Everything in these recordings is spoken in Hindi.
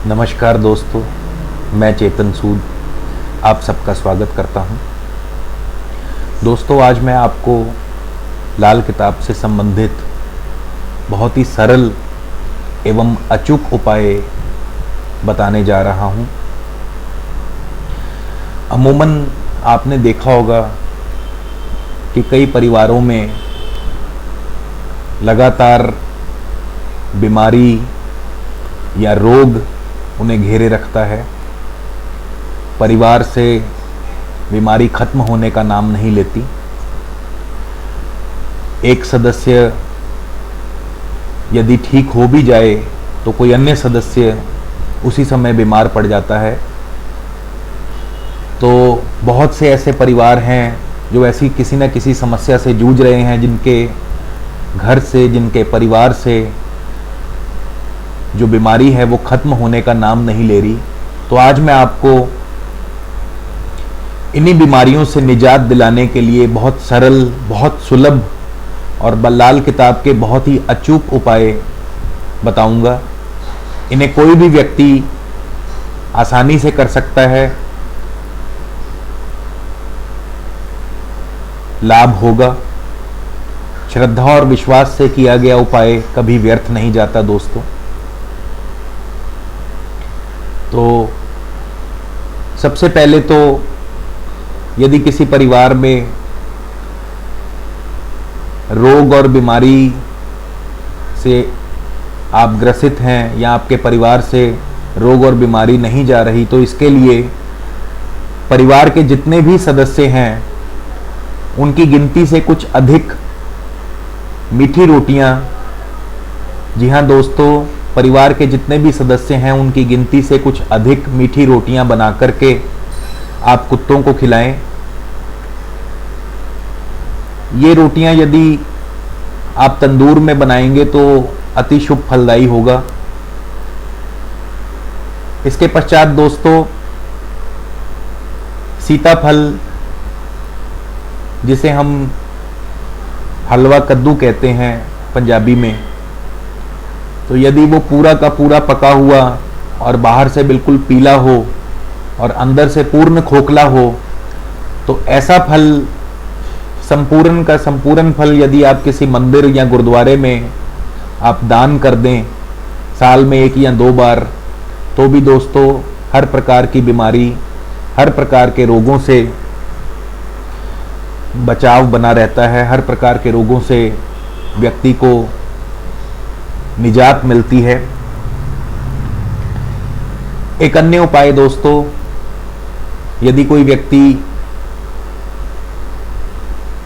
नमस्कार दोस्तों, मैं चेतन सूद आप सबका स्वागत करता हूं। दोस्तों, आज मैं आपको लाल किताब से संबंधित बहुत ही सरल एवं अचूक उपाय बताने जा रहा हूं। अमूमन आपने देखा होगा कि कई परिवारों में लगातार बीमारी या रोग उन्हें घेरे रखता है। परिवार से बीमारी खत्म होने का नाम नहीं लेती। एक सदस्य यदि ठीक हो भी जाए तो कोई अन्य सदस्य उसी समय बीमार पड़ जाता है। तो बहुत से ऐसे परिवार हैं जो ऐसी किसी न किसी समस्या से जूझ रहे हैं, जिनके घर से, जिनके परिवार से जो बीमारी है वो खत्म होने का नाम नहीं ले रही। तो आज मैं आपको इन्हीं बीमारियों से निजात दिलाने के लिए बहुत सरल, बहुत सुलभ और लाल किताब के बहुत ही अचूक उपाय बताऊंगा। इन्हें कोई भी व्यक्ति आसानी से कर सकता है, लाभ होगा। श्रद्धा और विश्वास से किया गया उपाय कभी व्यर्थ नहीं जाता दोस्तों। तो सबसे पहले तो यदि किसी परिवार में रोग और बीमारी से आप ग्रसित हैं या आपके परिवार से रोग और बीमारी नहीं जा रही, तो इसके लिए परिवार के जितने भी सदस्य हैं उनकी गिनती से कुछ अधिक मीठी रोटियां, जी हाँ दोस्तों, परिवार के जितने भी सदस्य हैं उनकी गिनती से कुछ अधिक मीठी रोटियां बना करके आप कुत्तों को खिलाएं। ये रोटियां यदि आप तंदूर में बनाएंगे तो अति शुभ फलदायी होगा। इसके पश्चात दोस्तों, सीताफल, जिसे हम हलवा कद्दू कहते हैं पंजाबी में, तो यदि वो पूरा का पूरा पका हुआ और बाहर से बिल्कुल पीला हो और अंदर से पूर्ण खोखला हो, तो ऐसा फल, संपूर्ण का संपूर्ण फल यदि आप किसी मंदिर या गुरुद्वारे में आप दान कर दें साल में 1 या 2 बार, तो भी दोस्तों हर प्रकार की बीमारी, हर प्रकार के रोगों से बचाव बना रहता है। हर प्रकार के रोगों से व्यक्ति को निजात मिलती है। एक अन्य उपाय दोस्तों, यदि कोई व्यक्ति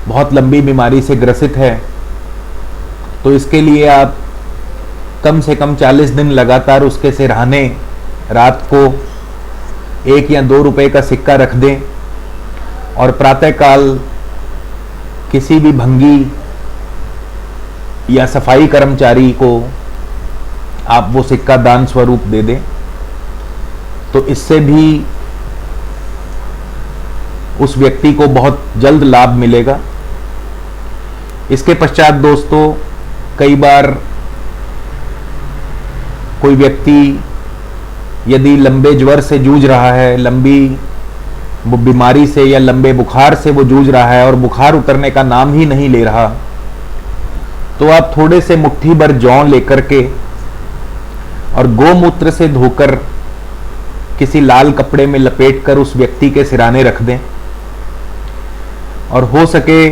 बहुत लंबी बीमारी से ग्रसित है तो इसके लिए आप कम से कम 40 दिन लगातार उसके सिरहाने रात को 1 या 2 रुपए का सिक्का रख दें और प्रातःकाल किसी भी भंगी या सफाई कर्मचारी को आप वो सिक्का दान स्वरूप दे दें, तो इससे भी उस व्यक्ति को बहुत जल्द लाभ मिलेगा। इसके पश्चात दोस्तों, कई बार कोई व्यक्ति यदि लंबे ज्वर से जूझ रहा है, लंबी बीमारी से या लंबे बुखार से वो जूझ रहा है और बुखार उतरने का नाम ही नहीं ले रहा, तो आप थोड़े से मुट्ठी भर जौ लेकर के और गोमूत्र से धोकर किसी लाल कपड़े में लपेटकर उस व्यक्ति के सिराने रख दें और हो सके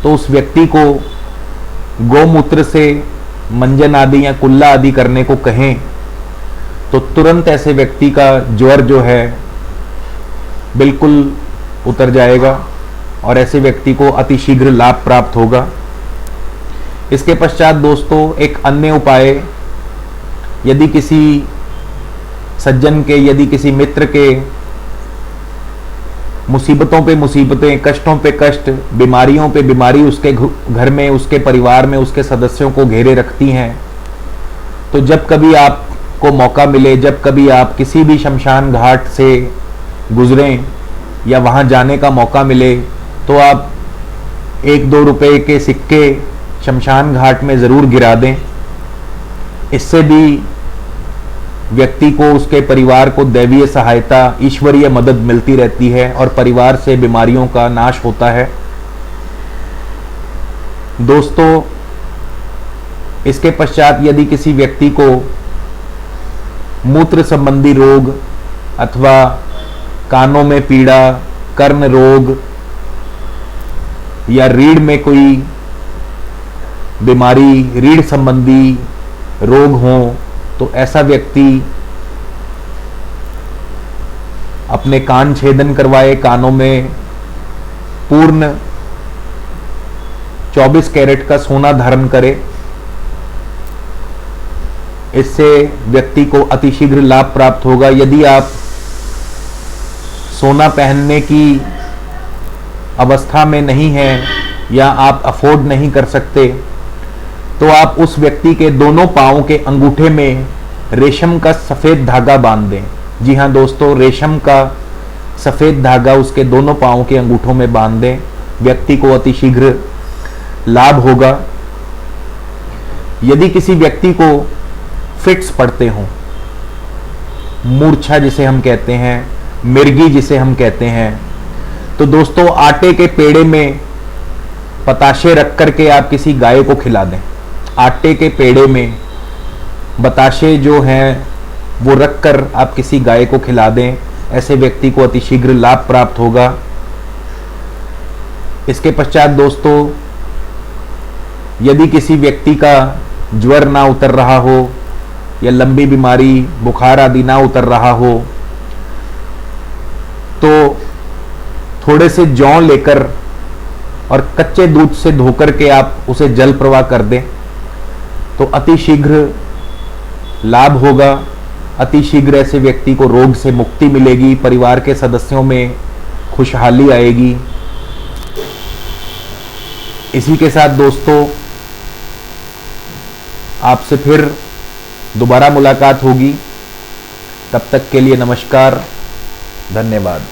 तो उस व्यक्ति को गोमूत्र से मंजन आदि या कुल्ला आदि करने को कहें, तो तुरंत ऐसे व्यक्ति का ज्वर जो है बिल्कुल उतर जाएगा और ऐसे व्यक्ति को अतिशीघ्र लाभ प्राप्त होगा। इसके पश्चात दोस्तों, एक अन्य उपाय, यदि किसी सज्जन के, यदि किसी मित्र के मुसीबतों पे मुसीबतें, कष्टों पे कष्ट, बीमारियों पे बीमारी उसके घर में, उसके परिवार में, उसके सदस्यों को घेरे रखती हैं, तो जब कभी आपको मौका मिले, जब कभी आप किसी भी शमशान घाट से गुजरें या वहां जाने का मौका मिले, तो आप 1-2 रुपए के सिक्के शमशान घाट में ज़रूर गिरा दें। इससे भी व्यक्ति को, उसके परिवार को दैवीय सहायता, ईश्वरीय मदद मिलती रहती है और परिवार से बीमारियों का नाश होता है। दोस्तों, इसके पश्चात यदि किसी व्यक्ति को मूत्र संबंधी रोग अथवा कानों में पीड़ा, कर्ण रोग या रीढ़ में कोई बीमारी, रीढ़ संबंधी रोग हो, तो ऐसा व्यक्ति अपने कान छेदन करवाए, कानों में पूर्ण 24 कैरेट का सोना धारण करे। इससे व्यक्ति को अतिशीघ्र लाभ प्राप्त होगा। यदि आप सोना पहनने की अवस्था में नहीं हैं या आप अफोर्ड नहीं कर सकते, तो आप उस व्यक्ति के दोनों पांवों के अंगूठे में रेशम का सफेद धागा बांध दें। जी हाँ दोस्तों, रेशम का सफेद धागा उसके दोनों पांवों के अंगूठों में बांध दें। व्यक्ति को अतिशीघ्र लाभ होगा। यदि किसी व्यक्ति को फिट्स पड़ते हों, मूर्छा जिसे हम कहते हैं, मिर्गी जिसे हम कहते हैं, तो दोस्तों आटे के पेड़े में बताशे रख करके आप किसी गाय को खिला दें। आटे के पेड़े में बताशे जो हैं वो रखकर आप किसी गाय को खिला दें। ऐसे व्यक्ति को अतिशीघ्र लाभ प्राप्त होगा। इसके पश्चात दोस्तों, यदि किसी व्यक्ति का ज्वर ना उतर रहा हो या लंबी बीमारी, बुखार आदि ना उतर रहा हो, तो थोड़े से जौ लेकर और कच्चे दूध से धोकर के आप उसे जल प्रवाह कर दें, तो अतिशीघ्र लाभ होगा। अतिशीघ्र ऐसे व्यक्ति को रोग से मुक्ति मिलेगी, परिवार के सदस्यों में खुशहाली आएगी। इसी के साथ दोस्तों, आपसे फिर दोबारा मुलाकात होगी। तब तक के लिए नमस्कार, धन्यवाद।